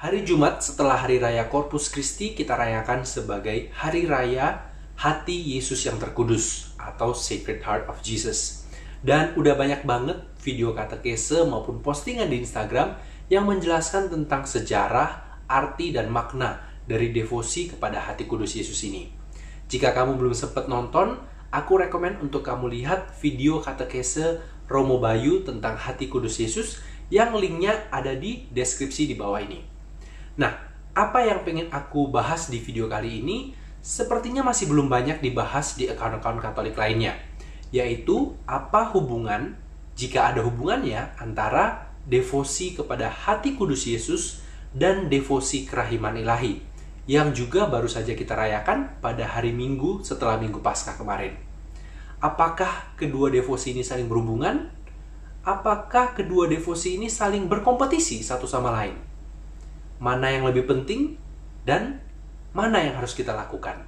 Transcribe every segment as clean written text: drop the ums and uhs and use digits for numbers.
Hari Jumat setelah Hari Raya Corpus Christi kita rayakan sebagai Hari Raya Hati Yesus yang Terkudus atau Sacred Heart of Jesus. Dan udah banyak banget video katekese maupun postingan di Instagram yang menjelaskan tentang sejarah, arti, dan makna dari devosi kepada Hati Kudus Yesus ini. Jika kamu belum sempat nonton, aku rekomen untuk kamu lihat video katekese Romo Bayu tentang Hati Kudus Yesus yang linknya ada di deskripsi di bawah ini. Nah, apa yang pengen aku bahas di video kali ini sepertinya masih belum banyak dibahas di akun-akun Katolik lainnya, yaitu apa hubungan, jika ada hubungannya, antara devosi kepada Hati Kudus Yesus dan devosi kerahiman ilahi, yang juga baru saja kita rayakan pada hari Minggu setelah Minggu Paskah kemarin. Apakah kedua devosi ini saling berhubungan? Apakah kedua devosi ini saling berkompetisi satu sama lain? Mana yang lebih penting dan mana yang harus kita lakukan?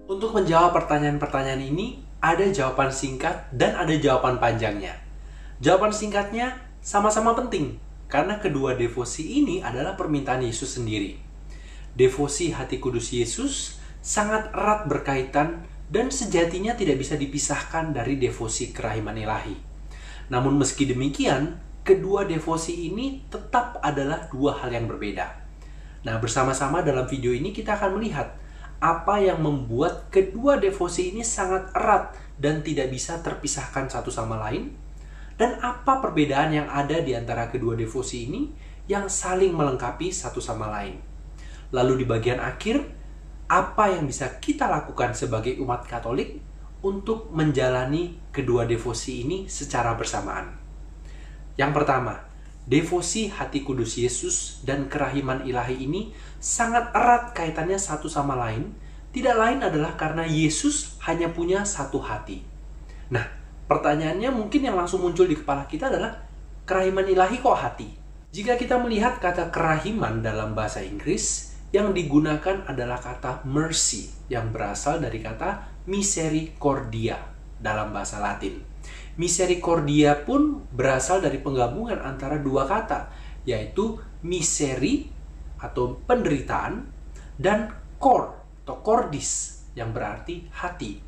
Untuk menjawab pertanyaan-pertanyaan ini, ada jawaban singkat dan ada jawaban panjangnya. Jawaban singkatnya sama-sama penting, karena kedua devosi ini adalah permintaan Yesus sendiri. Devosi Hati Kudus Yesus sangat erat berkaitan dan sejatinya tidak bisa dipisahkan dari devosi kerahiman ilahi. Namun meski demikian, kedua devosi ini tetap adalah dua hal yang berbeda. Nah, bersama-sama dalam video ini kita akan melihat apa yang membuat kedua devosi ini sangat erat dan tidak bisa terpisahkan satu sama lain, dan apa perbedaan yang ada di antara kedua devosi ini yang saling melengkapi satu sama lain. Lalu di bagian akhir, apa yang bisa kita lakukan sebagai umat Katolik untuk menjalani kedua devosi ini secara bersamaan. Yang pertama, devosi Hati Kudus Yesus dan kerahiman ilahi ini sangat erat kaitannya satu sama lain. Tidak lain adalah karena Yesus hanya punya satu hati. Nah, pertanyaannya mungkin yang langsung muncul di kepala kita adalah, kerahiman ilahi kok hati? Jika kita melihat kata kerahiman dalam bahasa Inggris, yang digunakan adalah kata mercy, yang berasal dari kata misericordia dalam bahasa Latin. Misericordia pun berasal dari penggabungan antara dua kata, yaitu miseri atau penderitaan dan cor atau cordis yang berarti hati.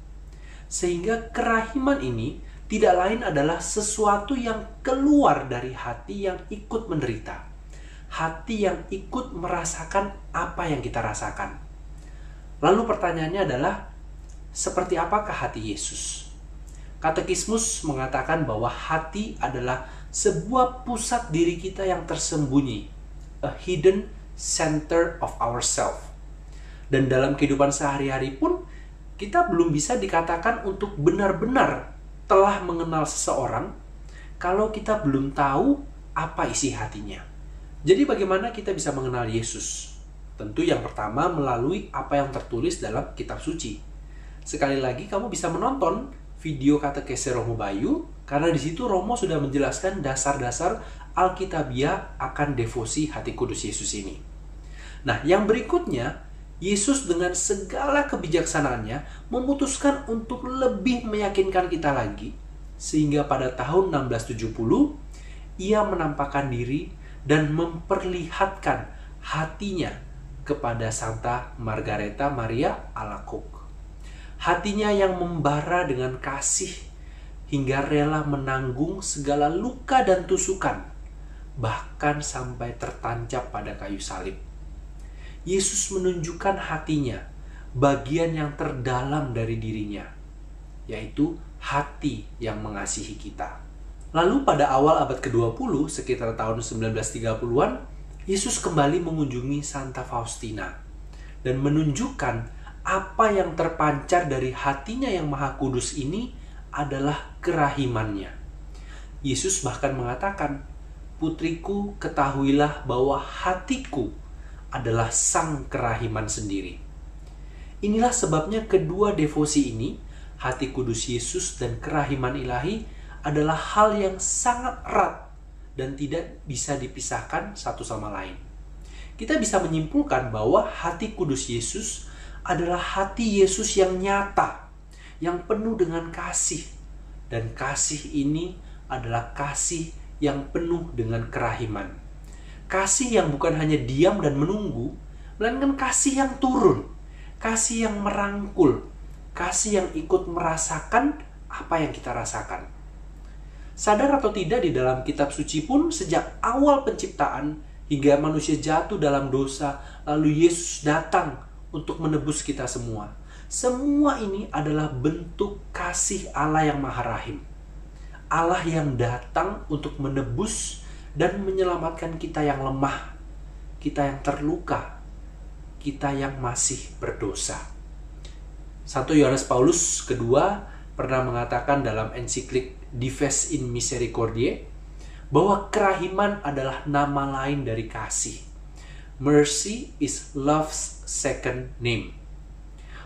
Sehingga kerahiman ini tidak lain adalah sesuatu yang keluar dari hati yang ikut menderita. Hati yang ikut merasakan apa yang kita rasakan. Lalu pertanyaannya adalah, seperti apakah hati Yesus? Katekismus mengatakan bahwa hati adalah sebuah pusat diri kita yang tersembunyi, a hidden center of ourself. Dan dalam kehidupan sehari-hari pun, kita belum bisa dikatakan untuk benar-benar telah mengenal seseorang kalau kita belum tahu apa isi hatinya. Jadi bagaimana kita bisa mengenal Yesus? Tentu yang pertama melalui apa yang tertulis dalam kitab suci. Sekali lagi kamu bisa menonton video katekese Romo Bayu, karena di situ Romo sudah menjelaskan dasar-dasar Alkitabiah akan devosi Hati Kudus Yesus ini. Nah, yang berikutnya, Yesus dengan segala kebijaksanaannya memutuskan untuk lebih meyakinkan kita lagi, sehingga pada tahun 1670, ia menampakkan diri dan memperlihatkan hatinya kepada Santa Margareta Maria Alacoque. Hatinya yang membara dengan kasih hingga rela menanggung segala luka dan tusukan, bahkan sampai tertancap pada kayu salib. Yesus menunjukkan hatinya, bagian yang terdalam dari dirinya, yaitu hati yang mengasihi kita. Lalu pada awal abad ke-20, sekitar tahun 1930-an, Yesus kembali mengunjungi Santa Faustina dan menunjukkan apa yang terpancar dari hatinya yang maha kudus ini adalah kerahimannya. Yesus bahkan mengatakan, "Putriku, ketahuilah bahwa hatiku adalah sang kerahiman sendiri." Inilah sebabnya kedua devosi ini, Hati Kudus Yesus dan kerahiman ilahi, adalah hal yang sangat erat dan tidak bisa dipisahkan satu sama lain. Kita bisa menyimpulkan bahwa Hati Kudus Yesus adalah hati Yesus yang nyata, yang penuh dengan kasih. Dan kasih ini adalah kasih yang penuh dengan kerahiman. Kasih yang bukan hanya diam dan menunggu, melainkan kasih yang turun, kasih yang merangkul, kasih yang ikut merasakan apa yang kita rasakan. Sadar atau tidak, di dalam kitab suci pun sejak awal penciptaan hingga manusia jatuh dalam dosa, lalu Yesus datang untuk menebus kita semua. Semua ini adalah bentuk kasih Allah yang Maha Rahim. Allah yang datang untuk menebus dan menyelamatkan kita yang lemah, kita yang terluka, kita yang masih berdosa. 1 Yohanes Paulus kedua pernah mengatakan dalam ensiklik Dives in Misericordiae bahwa kerahiman adalah nama lain dari kasih. Mercy is love's second name.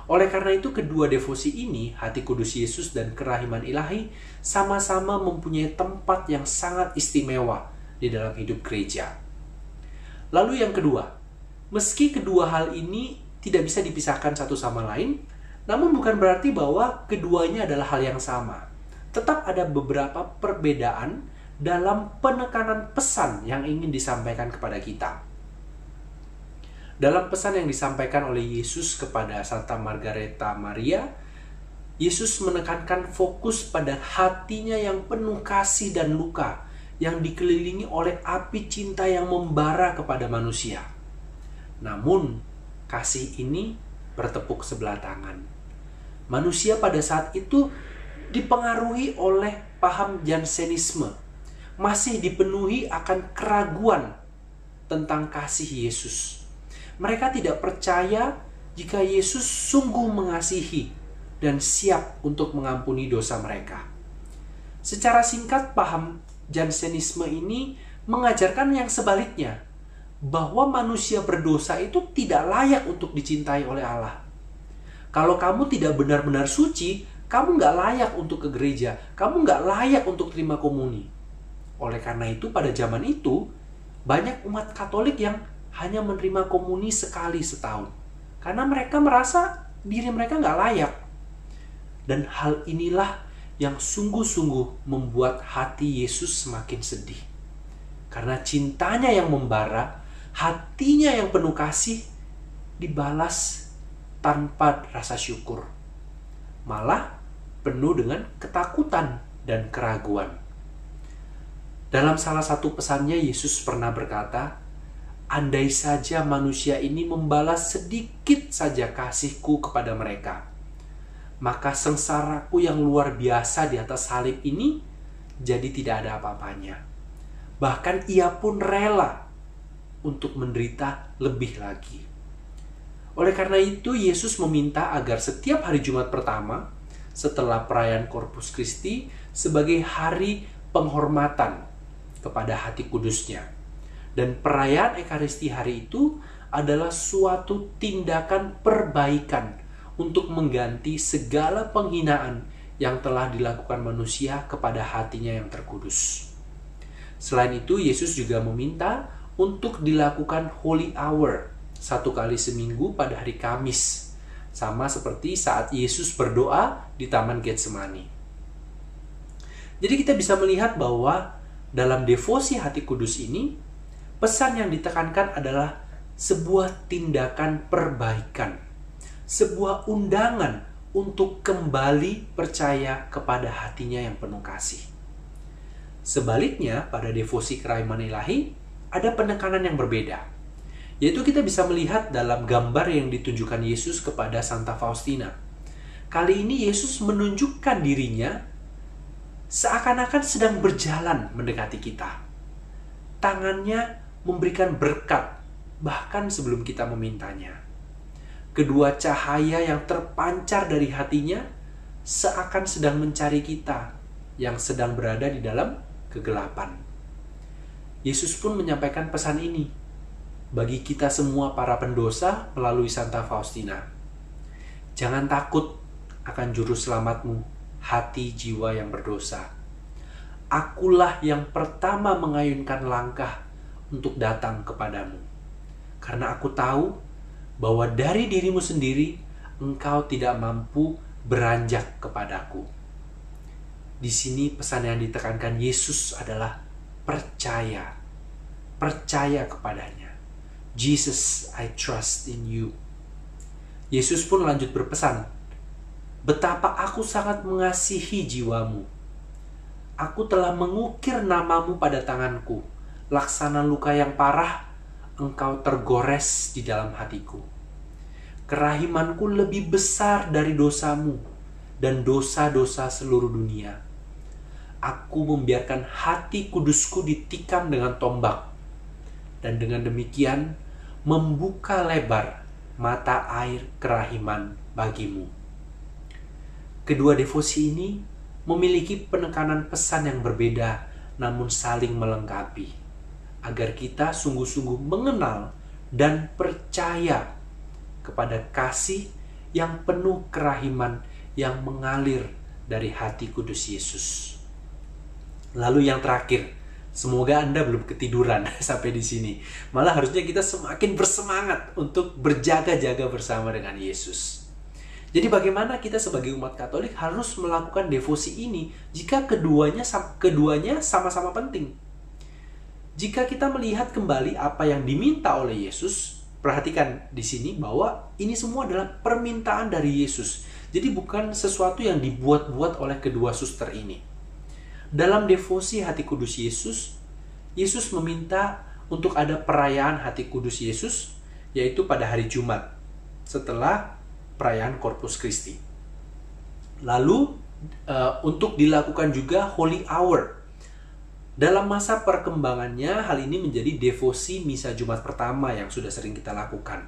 Oleh karena itu, kedua devosi ini, Hati Kudus Yesus dan Kerahiman Ilahi, sama-sama mempunyai tempat yang sangat istimewa di dalam hidup gereja. Lalu yang kedua, meski kedua hal ini tidak bisa dipisahkan satu sama lain, namun bukan berarti bahwa keduanya adalah hal yang sama. Tetap ada beberapa perbedaan dalam penekanan pesan yang ingin disampaikan kepada kita. Dalam pesan yang disampaikan oleh Yesus kepada Santa Margareta Maria, Yesus menekankan fokus pada hatinya yang penuh kasih dan luka, yang dikelilingi oleh api cinta yang membara kepada manusia. Namun, kasih ini bertepuk sebelah tangan. Manusia pada saat itu dipengaruhi oleh paham Jansenisme, masih dipenuhi akan keraguan tentang kasih Yesus. Mereka tidak percaya jika Yesus sungguh mengasihi dan siap untuk mengampuni dosa mereka. Secara singkat, paham Jansenisme ini mengajarkan yang sebaliknya, bahwa manusia berdosa itu tidak layak untuk dicintai oleh Allah. Kalau kamu tidak benar-benar suci, kamu nggak layak untuk ke gereja, kamu nggak layak untuk terima komuni. Oleh karena itu, pada zaman itu, banyak umat Katolik yang hanya menerima komuni sekali setahun. Karena mereka merasa diri mereka nggak layak. Dan hal inilah yang sungguh-sungguh membuat hati Yesus semakin sedih. Karena cintanya yang membara, hatinya yang penuh kasih, dibalas tanpa rasa syukur. Malah penuh dengan ketakutan dan keraguan. Dalam salah satu pesannya, Yesus pernah berkata, andai saja manusia ini membalas sedikit saja kasihku kepada mereka, maka sengsaraku yang luar biasa di atas salib ini jadi tidak ada apa-apanya. Bahkan ia pun rela untuk menderita lebih lagi. Oleh karena itu, Yesus meminta agar setiap hari Jumat pertama setelah perayaan Corpus Christi sebagai hari penghormatan kepada hati kudusnya. Dan perayaan Ekaristi hari itu adalah suatu tindakan perbaikan untuk mengganti segala penghinaan yang telah dilakukan manusia kepada hatinya yang terkudus. Selain itu, Yesus juga meminta untuk dilakukan Holy Hour 1 kali seminggu pada hari Kamis, sama seperti saat Yesus berdoa di Taman Getsemani. Jadi kita bisa melihat bahwa dalam devosi hati kudus ini, pesan yang ditekankan adalah sebuah tindakan perbaikan, sebuah undangan untuk kembali percaya kepada hatinya yang penuh kasih. Sebaliknya, pada devosi Kerahiman Ilahi, ada penekanan yang berbeda. Yaitu kita bisa melihat dalam gambar yang ditunjukkan Yesus kepada Santa Faustina. Kali ini Yesus menunjukkan dirinya seakan-akan sedang berjalan mendekati kita. Tangannya memberikan berkat, bahkan sebelum kita memintanya. Kedua cahaya yang terpancar dari hatinya seakan sedang mencari kita yang sedang berada di dalam kegelapan. Yesus pun menyampaikan pesan ini bagi kita semua para pendosa melalui Santa Faustina. Jangan takut akan juru selamatmu, hati jiwa yang berdosa. Akulah yang pertama mengayunkan langkah untuk datang kepadamu. Karena aku tahu bahwa dari dirimu sendiri engkau tidak mampu beranjak kepadaku. Di sini pesan yang ditekankan Yesus adalah percaya. Percaya kepadanya. Jesus, I trust in you. Yesus pun lanjut berpesan, betapa aku sangat mengasihi jiwamu. Aku telah mengukir namamu pada tanganku. Laksana luka yang parah, engkau tergores di dalam hatiku. Kerahimanku lebih besar dari dosamu dan dosa-dosa seluruh dunia. Aku membiarkan hati kudusku ditikam dengan tombak, dan dengan demikian membuka lebar mata air kerahiman bagimu. Kedua devosi ini memiliki penekanan pesan yang berbeda namun saling melengkapi, agar kita sungguh-sungguh mengenal dan percaya kepada kasih yang penuh kerahiman yang mengalir dari hati kudus Yesus. Lalu yang terakhir, semoga Anda belum ketiduran sampai di sini. Malah harusnya kita semakin bersemangat untuk berjaga-jaga bersama dengan Yesus. Jadi bagaimana kita sebagai umat Katolik harus melakukan devosi ini jika keduanya sama-sama penting? Jika kita melihat kembali apa yang diminta oleh Yesus, perhatikan di sini bahwa ini semua adalah permintaan dari Yesus. Jadi bukan sesuatu yang dibuat-buat oleh kedua suster ini. Dalam devosi hati kudus Yesus, Yesus meminta untuk ada perayaan hati kudus Yesus, yaitu pada hari Jumat, setelah perayaan Corpus Christi. Lalu, untuk dilakukan juga Holy Hour. Dalam masa perkembangannya, hal ini menjadi devosi Misa Jumat pertama yang sudah sering kita lakukan.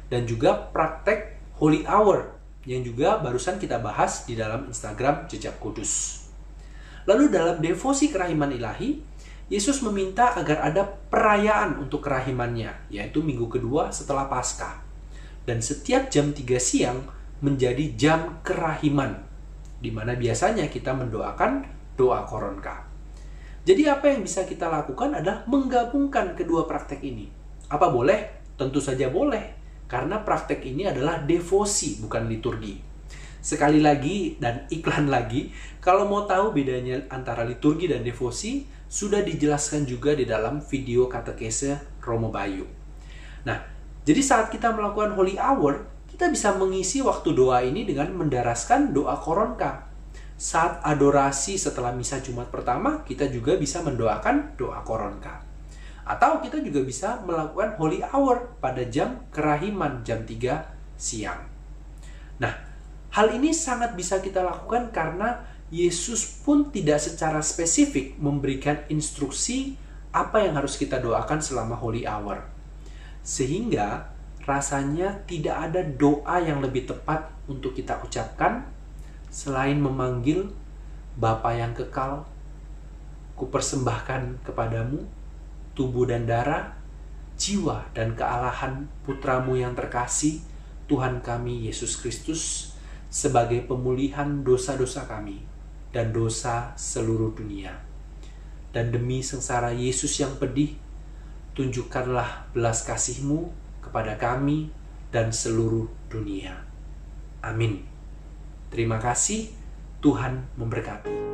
Dan juga praktek Holy Hour, yang juga barusan kita bahas di dalam Instagram Jejak Kudus. Lalu dalam devosi kerahiman ilahi, Yesus meminta agar ada perayaan untuk kerahimannya, yaitu minggu kedua setelah Paskah. Dan setiap jam 3 siang menjadi jam kerahiman, di mana biasanya kita mendoakan doa koronka. Jadi apa yang bisa kita lakukan adalah menggabungkan kedua praktek ini. Apa boleh? Tentu saja boleh, karena praktek ini adalah devosi, bukan liturgi. Sekali lagi dan iklan lagi, kalau mau tahu bedanya antara liturgi dan devosi, sudah dijelaskan juga di dalam video katekese Romo Bayu. Nah, jadi saat kita melakukan Holy Hour, kita bisa mengisi waktu doa ini dengan mendaraskan doa koronka. Saat adorasi setelah Misa Jumat pertama, kita juga bisa mendoakan doa koronka. Atau kita juga bisa melakukan Holy Hour pada jam kerahiman, jam 3 siang. Nah, hal ini sangat bisa kita lakukan karena Yesus pun tidak secara spesifik memberikan instruksi apa yang harus kita doakan selama Holy Hour. Sehingga rasanya tidak ada doa yang lebih tepat untuk kita ucapkan selain memanggil Bapa yang kekal, kupersembahkan kepadamu tubuh dan darah, jiwa dan kealahan Putramu yang terkasih, Tuhan kami Yesus Kristus, sebagai pemulihan dosa-dosa kami dan dosa seluruh dunia. Dan demi sengsara Yesus yang pedih, tunjukkanlah belas kasih-Mu kepada kami dan seluruh dunia. Amin. Terima kasih, Tuhan memberkati.